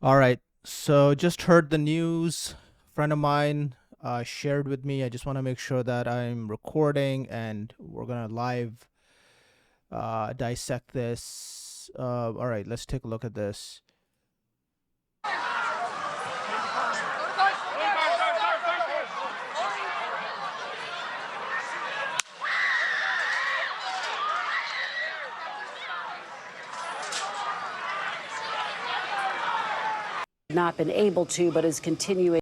All right. So just heard the news. Friend of mine shared with me. I just want to make sure that I'm recording and we're gonna live dissect this. All right, let's take a look at this. Not been able to, but is continuing.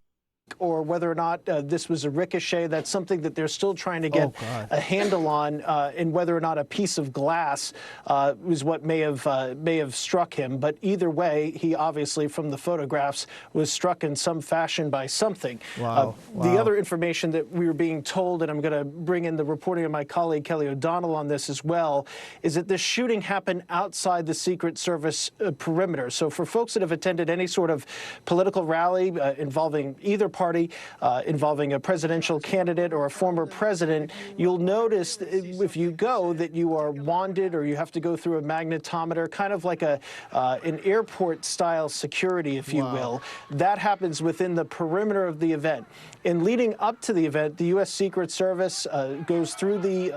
Or whether or not this was a ricochet. That's something that they're still trying to get God. a handle on, and whether or not a piece of glass was what may have struck him. But either way, he obviously, from the photographs, was struck in some fashion by something. Wow. The other information that we were being told, and I'm going to bring in the reporting of my colleague Kelly O'Donnell on this as well, is that this shooting happened outside the Secret Service perimeter. So for folks that have attended any sort of political rally involving either party, involving a presidential candidate or a former president, you'll notice if you go that you are wanded or you have to go through a magnetometer, kind of like an airport-style security, if you will. That happens within the perimeter of the event. In leading up to the event, the U.S. Secret Service goes through the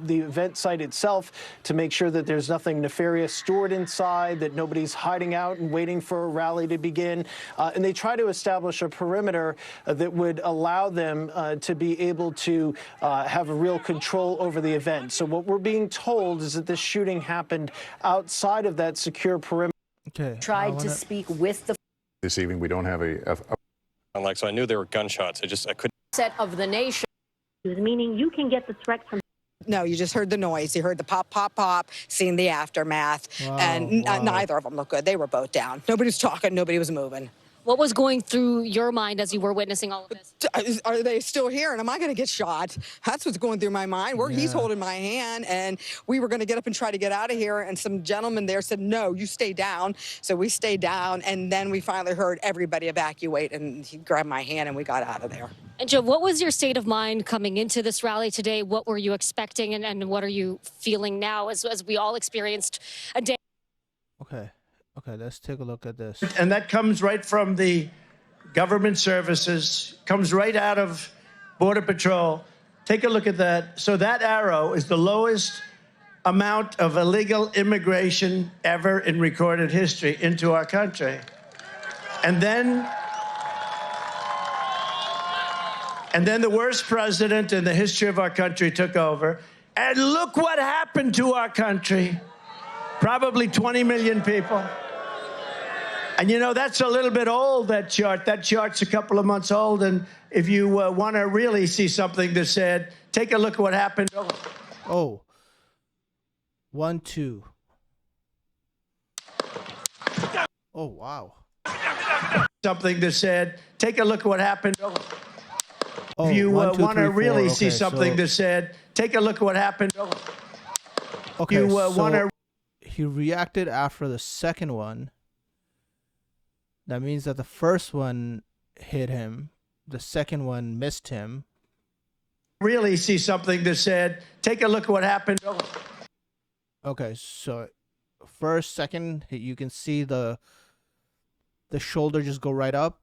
event site itself to make sure that there's nothing nefarious stored inside, that nobody's hiding out and waiting for a rally to begin. And they try to establish a perimeter that would allow them to be able to have a real control over the event. So what we're being told is that this shooting happened outside of that secure perimeter. Okay. Tried to speak with the this evening. We don't have so I knew there were gunshots. I couldn't. set of the nation. Meaning you can get the threat from. No, you just heard the noise. You heard the pop, pop, pop, seeing the aftermath. And neither of them looked good. They were both down. Nobody was talking. Nobody was moving. What was going through your mind as you were witnessing all of this? Are they still here? And am I going to get shot? That's what's going through my mind. He's holding my hand, and we were going to get up and try to get out of here. And some gentleman there said, no, you stay down. So we stayed down, and then we finally heard everybody evacuate, and he grabbed my hand, and we got out of there. And Joe, what was your state of mind coming into this rally today? What were you expecting, and what are you feeling now as we all experienced a day? Okay, let's take a look at this. And that comes right from the government services, comes right out of Border Patrol. Take a look at that. So that arrow is the lowest amount of illegal immigration ever in recorded history into our country. And then the worst president in the history of our country took over. And look what happened to our country. Probably 20 million people. And you know, that's a little bit old, that chart. That chart's a couple of months old. And if you want to really see something that's sad, take a look at what happened. Oh. 1, 2. Oh, wow. Something that's sad. Take a look at what happened. Oh, if you 1, 2, want to 3, really 4. see something that's sad, take a look at what happened. Okay, you so want to. He reacted after the second one. That means that the first one hit him. The second one missed him. Really see something that's sad, take a look at what happened. Okay, so first, second, you can see the shoulder just go right up.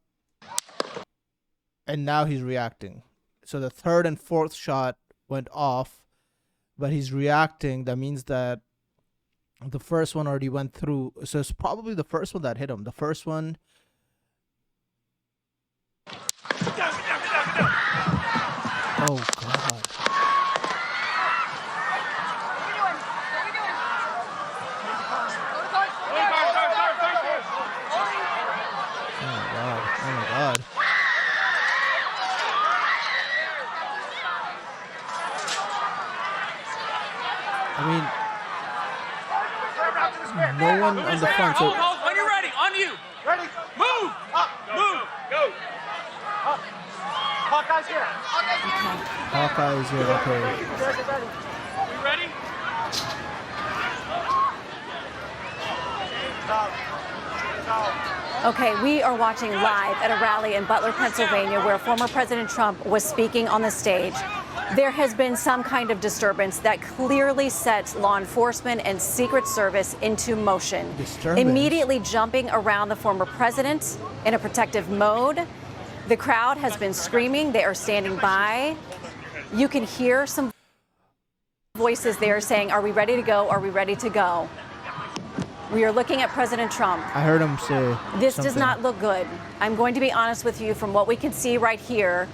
And now he's reacting. So the third and fourth shot went off, but he's reacting. That means that the first one already went through. So it's probably the first one that hit him. The first one. Oh, God. Oh, my God. I mean, no one on the front. So When you're ready, on you. Ready? Move. Move. Go. Hawkeye's here. Hawkeye is here. Okay. You ready? Okay, we are watching live at a rally in Butler, Pennsylvania, where former President Trump was speaking on the stage. There has been some kind of disturbance that clearly sets law enforcement and Secret Service into motion. Disturbance? Immediately jumping around the former president in a protective mode. The crowd has been screaming. They are standing by. You can hear some voices there saying, "Are we ready to go? Are we ready to go?" We are looking at President Trump. I heard him say This does something. not look good. I'm going to be honest with you. From what we can see right here,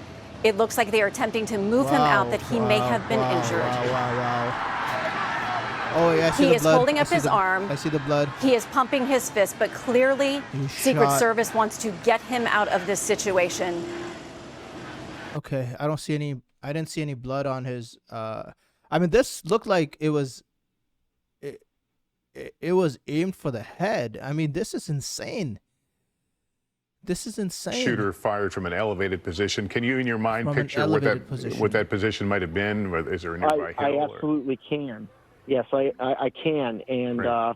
it looks like they are attempting to move him out, that he may have been injured. Wow. Oh, yeah, I see He the is blood. holding I up see his the- arm. I see the blood. He is pumping his fist, but clearly He Secret shot- Service wants to get him out of this situation. Okay, I didn't see any blood on his. I mean, this looked like it was. It was aimed for the head. I mean, this is insane. This is insane. Shooter fired from an elevated position. Can you, in your mind, From an picture what that elevated position. what that position might have been? Is there a nearby I hill? or- absolutely can. Yes, I can. And Right.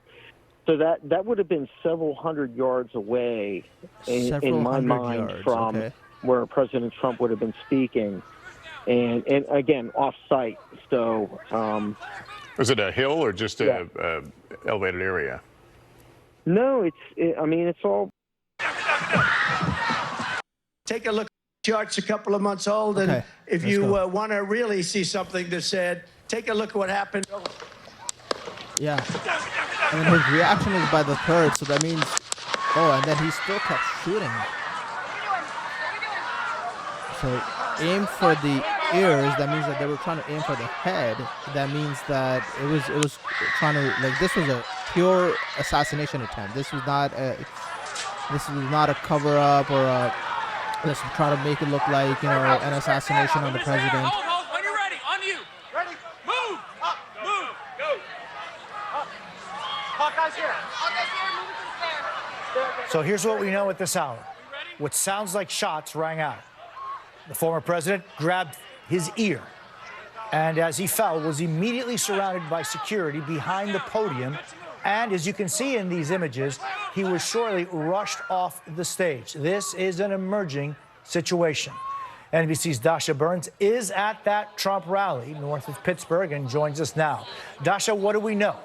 so that would have been several hundred yards away Several in my hundred mind yards, from okay. where President Trump would have been speaking. And again, off site. So Was it a hill or just Yeah. a elevated area? no, it's all. Take a look at the charts a couple of months old, and Okay, if let's you go. want to really see something that's said, take a look at what happened. Yeah. I mean, his reaction is by the third, so that means. Oh, and then he still kept shooting. So aim for the ears. That means that they were trying to aim for the head. That means that it was trying to, like, this was a pure assassination attempt. This was not a cover up or a just try to make it look like, you know, an assassination on the president. Hold. When you're ready, on you. Ready? Move. Up. Move. Go. Up. Hawkeye's here. So here's what we know at this hour. What sounds like shots rang out. The former president grabbed his ear, and as he fell, was immediately surrounded by security behind the podium. And as you can see in these images, he was shortly rushed off the stage. This is an emerging situation. NBC's Dasha Burns is at that Trump rally north of Pittsburgh and joins us now. Dasha, what do we know?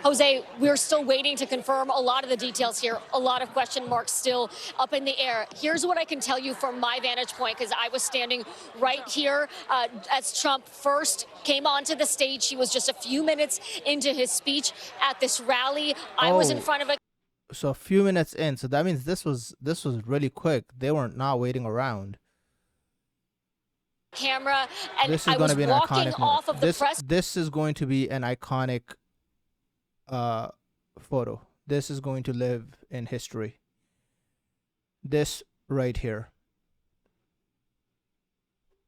Jose, we're still waiting to confirm a lot of the details here. A lot of question marks still up in the air. Here's what I can tell you from my vantage point, because I was standing right here as Trump first came onto the stage. He was just a few minutes into his speech at this rally. I was in front of a So a few minutes in, so that means this was really quick. They weren't not waiting around. camera, and This is I going was to be an walking iconic off moment. of the press. This is going to be an iconic photo. This is going to live in history. This right here.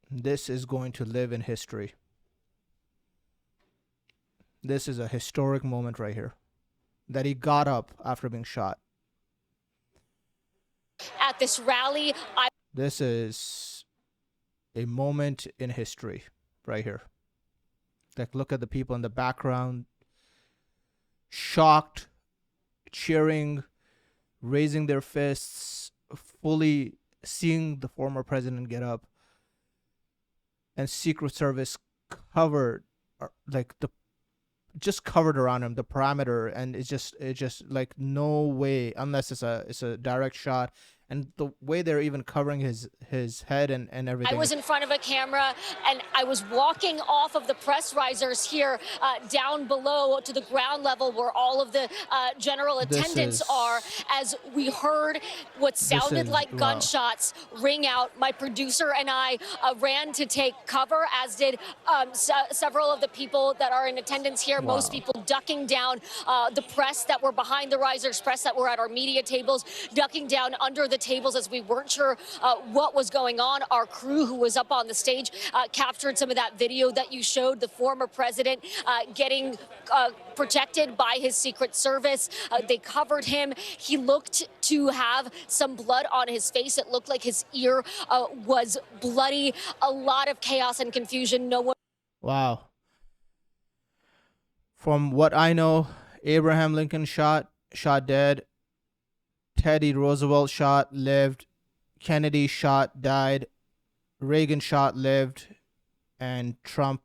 This is going to live in history. This is a historic moment right here. That he got up after being shot. At this rally, This is a moment in history right here. Like, look at the people in the background, shocked, cheering, raising their fists, fully seeing the former president get up, and Secret Service covered, just covered around him, the perimeter, and it's just like no way, unless it's a direct shot. And the way they're even covering his head and everything. I was in front of a camera, and I was walking off of the press risers here down below to the ground level where all of the general attendants are, as we heard what sounded like gunshots ring out. My producer and I ran to take cover, as did several of the people that are in attendance here. Wow. Most people ducking down, the press that were behind the risers, press that were at our media tables, ducking down under the tables as we weren't sure what was going on. Our crew who was up on the stage captured some of that video that you showed, the former president getting protected by his Secret Service. They covered him. He looked to have some blood on his face. It looked like his ear was bloody. A lot of chaos and confusion. No one. Wow. From what I know, Abraham Lincoln shot dead. Teddy Roosevelt shot, lived. Kennedy shot, died. Reagan shot, lived, and Trump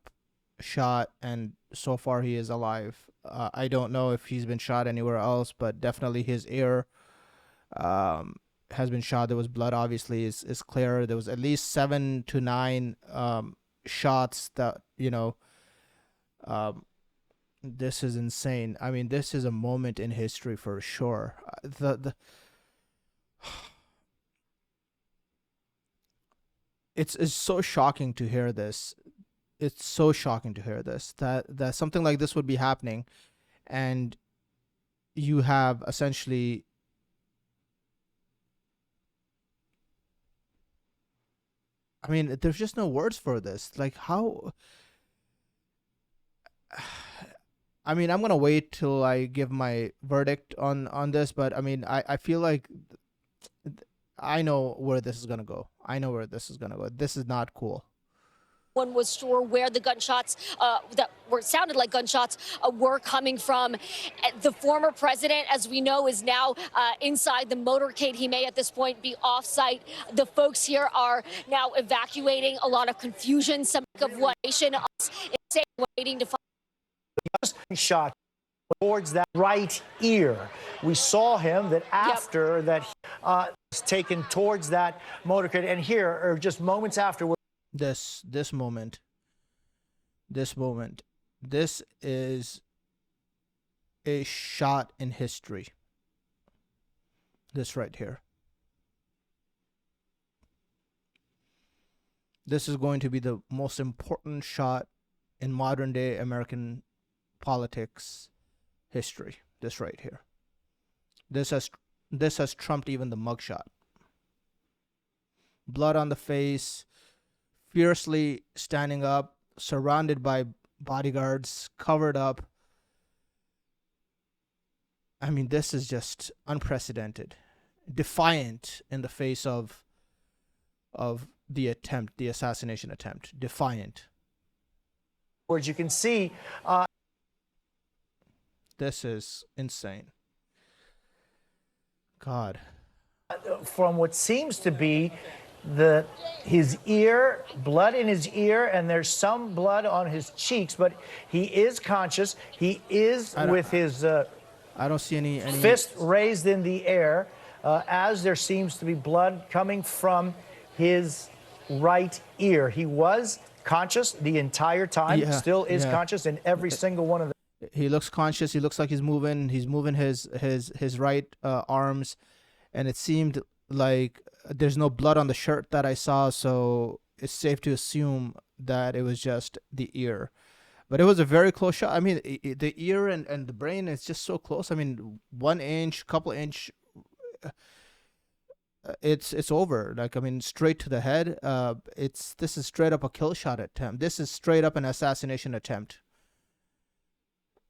shot, and so far he is alive. I don't know if he's been shot anywhere else, but definitely his ear has been shot. There was blood, obviously, is clear. There was at least 7 to 9 shots that, this is insane. I mean, this is a moment in history for sure. It's so shocking to hear this. It's so shocking to hear this, that something like this would be happening, and you have essentially I mean, there's just no words for this. Like, how? I mean, I'm gonna wait till I give my verdict on this, but I mean, I feel like I know where this is gonna go. I know where this is gonna go. This is not cool. One was sure where the gunshots sounded like gunshots were coming from. The former president, as we know, is now inside the motorcade. He may at this point be off-site. The folks here are now evacuating. A lot of confusion. Some of what nation is waiting to find. Shot towards that right ear. We saw him that after that was taken towards that motorcade, and here are just moments after. This moment. This is a shot in history. This right here. This is going to be the most important shot in modern day American politics history. This right here. This has trumped even the mugshot. Blood on the face, fiercely standing up, surrounded by bodyguards, covered up. I mean, this is just unprecedented. Defiant in the face of the attempt, the assassination attempt. Defiant. As you can see, this is insane. God. From what seems to be his ear, blood in his ear, and there's some blood on his cheeks, but he is conscious. He is with his I don't see any fist raised in the air, as there seems to be blood coming from his right ear. He was conscious the entire time, still is conscious in every single one of them. He looks conscious. He looks like he's moving. He's moving his right arms, and it seemed like there's no blood on the shirt that I saw, so it's safe to assume that it was just the ear. But it was a very close shot. I mean, the ear and the brain is just so close. I mean, 1 inch, couple inch, it's over. Like, I mean, straight to the head. This is straight up a kill shot attempt. This is straight up an assassination attempt.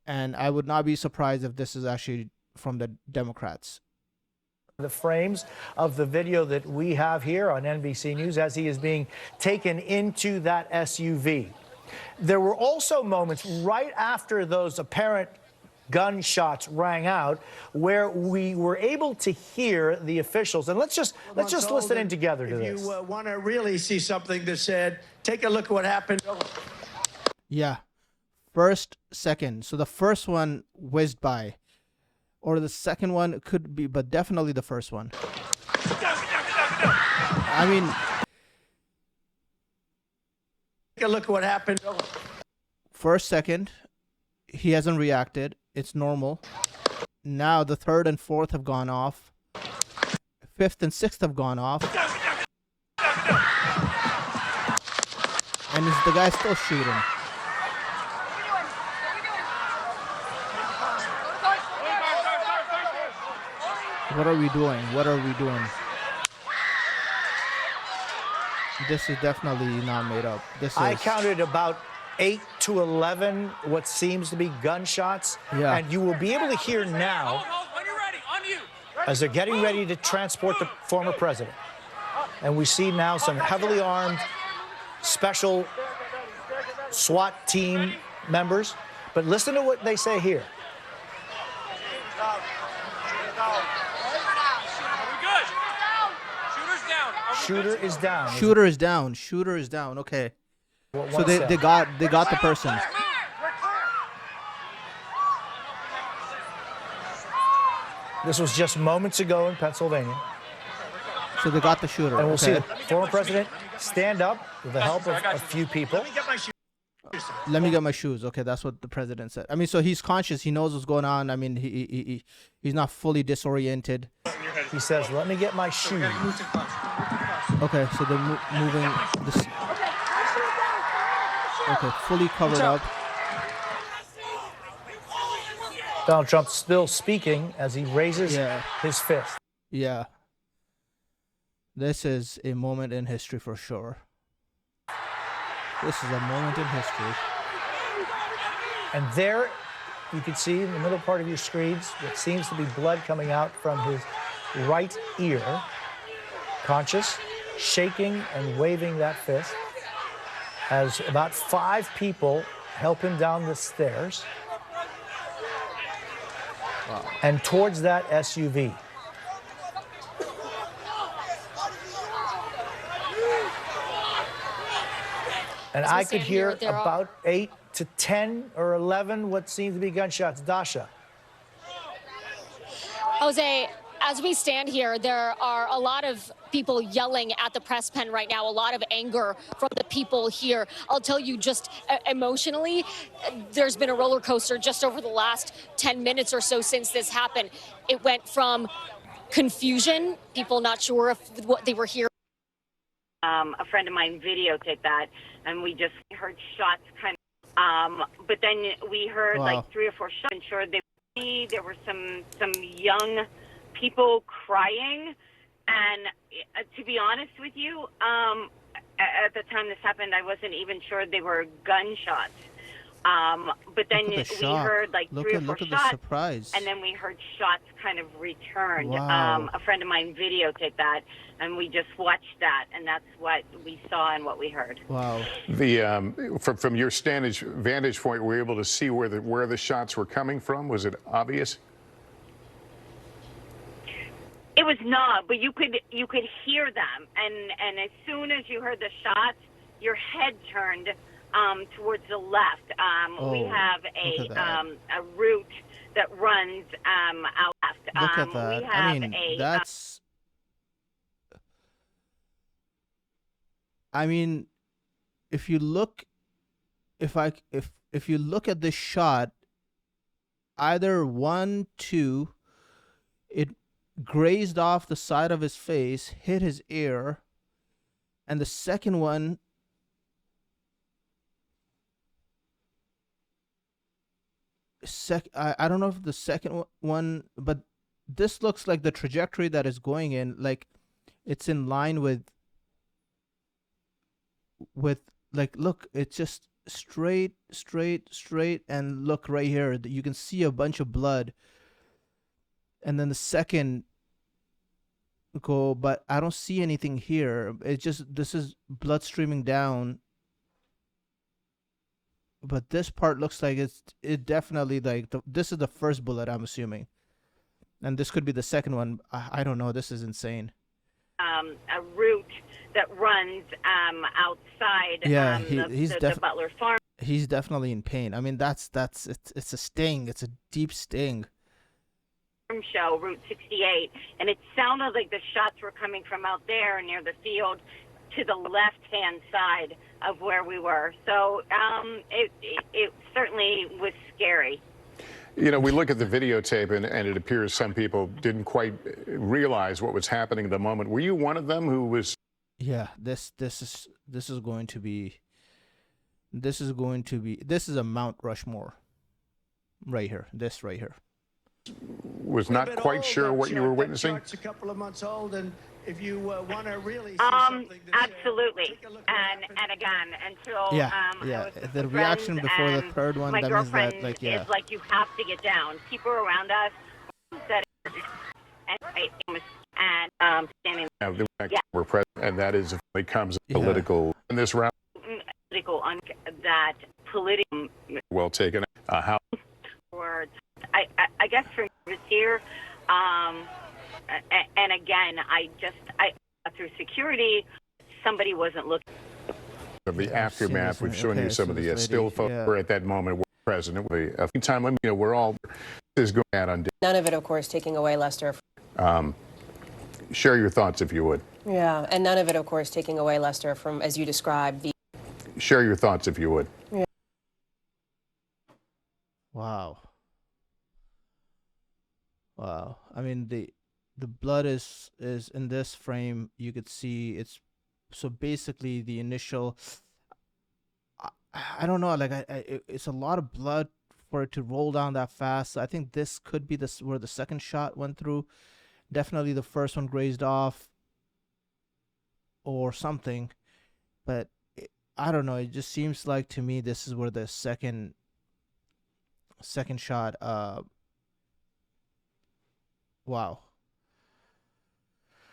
And I would not be surprised if this is actually from the Democrats. The frames of the video that we have here on NBC News as he is being taken into that SUV. There were also moments right after those apparent gunshots rang out where we were able to hear the officials. And let's just listen in together to this. If you want to really see something that said, take a look at what happened. Yeah. First, second. So the first one whizzed by. Or the second one could be, but definitely the first one. I mean, take a look at what happened. First, second, he hasn't reacted. It's normal. Now the third and fourth have gone off. Fifth and sixth have gone off. And the guy's still shooting. What are we doing? What are we doing? This is definitely not made up. I counted about 8 to 11 what seems to be gunshots. Yeah. And you will be able to hear now as they're getting ready to transport the former president. And we see now some heavily armed special SWAT team members. But listen to what they say here. Shooters down. Shooter is down. Shooter is down. Shooter is down. Okay. So One they cell. got the person. This was just moments ago in Pennsylvania. So they got the shooter. And we'll see Okay. the former president stand up with the help of a few people. Let me get my shoes. Okay, that's what the president said. I mean, so he's conscious. He knows what's going on. I mean, he's not fully disoriented. He says, "Let me get my shoes." Okay, so they're moving this. Okay, fully covered up. Donald Trump still speaking as he raises his fist. Yeah. This is a moment in history for sure. This is a moment in history. And there you can see in the middle part of your screens what seems to be blood coming out from his right ear. Conscious, shaking and waving that fist as about 5 people help him down the stairs and towards that SUV. And As we I could stand hear here, there are- about 8 to 10 or 11 what seems to be gunshots. Dasha. Jose, as we stand here, there are a lot of people yelling at the press pen right now, a lot of anger from the people here. I'll tell you, just emotionally, there's been a roller coaster just over the last 10 minutes or so since this happened. It went from confusion, people not sure if what they were hearing. A friend of mine videotaped that, and we just heard shots kind of. But then we heard like 3 or 4 shots. I'm sure there were some young people crying, and to be honest with you, at the time this happened, I wasn't even sure they were gunshots. But then we heard like 3 or 4 look at the shots, surprise. and then we heard shots kind of returned. Wow. A friend of mine videotaped that, and we just watched that, and that's what we saw and what we heard. Wow. The from your vantage point, were you able to see where the shots were coming from? Was it obvious? It was not, but you could hear them, and as soon as you heard the shots, your head turned towards the left. We have a route that runs out left. Look at that. We have I mean, that's. I mean, if you look, if you look at this shot, either 1, 2, it grazed off the side of his face, hit his ear, and the second one I don't know if the second one, but this looks like the trajectory that is going in, like it's in line with like, look, it's just straight, and look right here, you can see a bunch of blood, and then the second go, but I don't see anything here. It just, this is blood streaming down, but this part looks like it definitely, like, this is the first bullet, I'm assuming, and this could be the second one. I don't know, this is insane. A route that runs outside the Butler farm. He's definitely in pain. I mean, it's a sting. It's a deep sting. Show Route 68, and it sounded like the shots were coming from out there near the field to the left-hand side of where we were. So it certainly was scary. You know, we look at the videotape, and it appears some people didn't quite realize what was happening at the moment. Were you one of them who was? Yeah, this is going to be. This is a Mount Rushmore. Right here, this right here. Was not quite sure what you were witnessing. A couple of months old, and if you want to really see something, absolutely, and again, until the reaction before the third one, my that means girlfriend that, like, is like, you have to get down. People around us said, and standing. We're present, and that is it comes political in this round. Political on that political. Well taken. How? Words. I guess for this year, and again, I through security, somebody wasn't looking. Of the Yeah, I've seen aftermath, this we've in- shown okay, you I've some seen of the this still lady, photos yeah. were at that moment with the president. A few time, let me, we're all this is going out on. None of it, of course, taking away, Lester. Share your thoughts if you would. Yeah, and none of it, of course, taking away, Lester, from, as you described, the. Share your thoughts if you would. Wow. Wow. I mean, the blood is in this frame. You could see it's so basically the initial. I don't know. Like it's a lot of blood for it to roll down that fast. I think this could be this where the second shot went through. Definitely the first one grazed off or something, but I don't know. It just seems like to me this is where the second shot. Wow.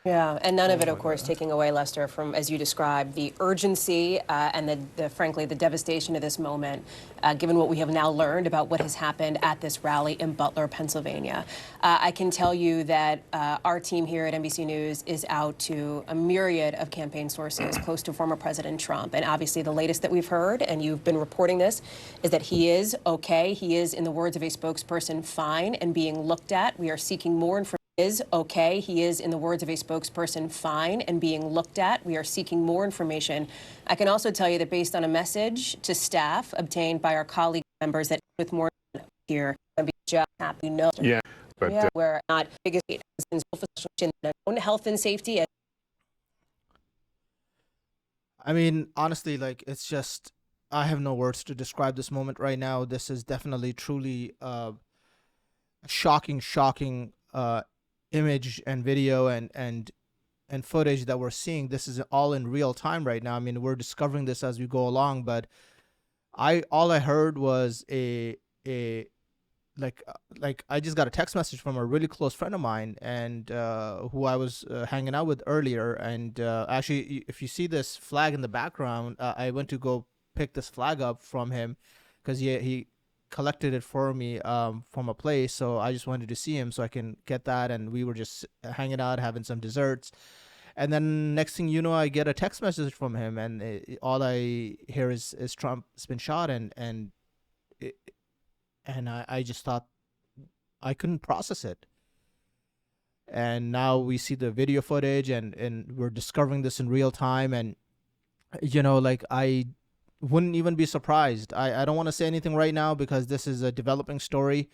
Yeah, and none of it, Oh of my course, God. taking away, Lester, from, as you described, the urgency and frankly, the devastation of this moment, given what we have now learned about what has happened at this rally in Butler, Pennsylvania. I can tell you that our team here at NBC News is out to a myriad of campaign sources close to former President Trump. And obviously, the latest that we've heard, and you've been reporting this, is that he is okay. He is, in the words of a spokesperson, fine and being looked at. We are seeking more information. Is okay. He is, in the words of a spokesperson, fine and being looked at. We are seeking more information. I can also tell you that based on a message to staff obtained by our colleague members that with more here, and be just happy know. Yeah, but we're not biggest in own health and safety. I mean, honestly, like it's just I have no words to describe this moment right now. This is definitely truly shocking image and video and footage that we're seeing. This is all in real time right now. I mean, we're discovering this as we go along, but all I heard was like I just got a text message from a really close friend of mine and who I was hanging out with earlier. And actually, if you see this flag in the background, I went to go pick this flag up from him because he collected it for me from a place. So I just wanted to see him so I can get that. And we were just hanging out, having some desserts. And then next thing you know, I get a text message from him, and all I hear is Trump's been shot, and I just thought I couldn't process it. And now we see the video footage, and we're discovering this in real time. And like I wouldn't even be surprised. I don't want to say anything right now because this is a developing story,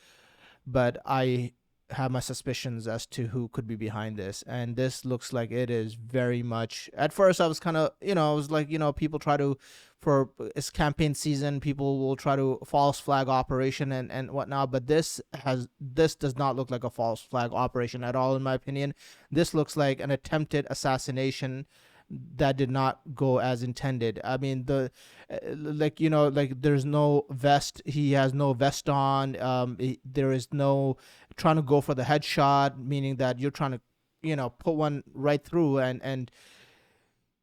but I have my suspicions as to who could be behind this. And this looks like it is very much, at first I was kind of, I was like, people try to, for it's campaign season, people will try to false flag operation and whatnot, but this does not look like a false flag operation at all, in my opinion. This looks like an attempted assassination that did not go as intended. I mean, there's no vest. He has no vest on. There is no trying to go for the headshot, meaning that you're trying to, put one right through, and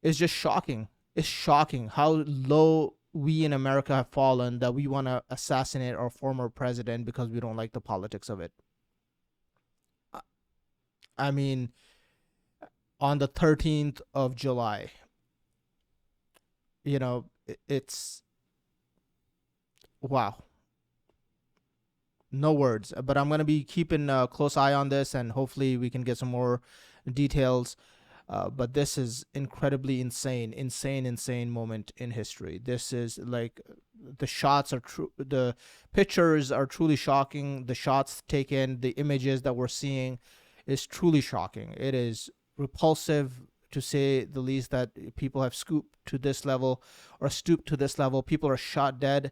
it's just shocking. It's shocking how low we in America have fallen that we want to assassinate our former president because we don't like the politics of it. I mean, on the 13th of July, it's wow. No words, but I'm going to be keeping a close eye on this, and hopefully we can get some more details. But this is incredibly insane moment in history. This is like, the shots are true. The pictures are truly shocking. The shots taken, the images that we're seeing is truly shocking. It is repulsive, to say the least, that people have stooped to this level. People are shot dead,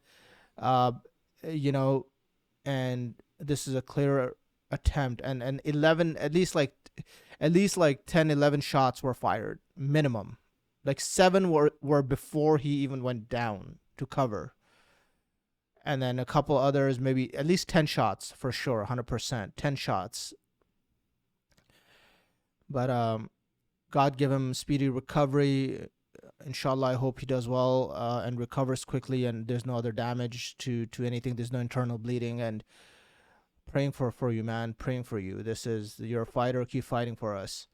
and this is a clear attempt. And 11, at least like 10, 11 shots were fired minimum. Like 7 were before he even went down to cover, and then a couple others, maybe at least 10 shots for sure, 100%, 10 shots. But God give him speedy recovery. Inshallah, I hope he does well and recovers quickly, and there's no other damage to anything. There's no internal bleeding, and praying for you, man. Praying for you. You're a fighter. Keep fighting for us.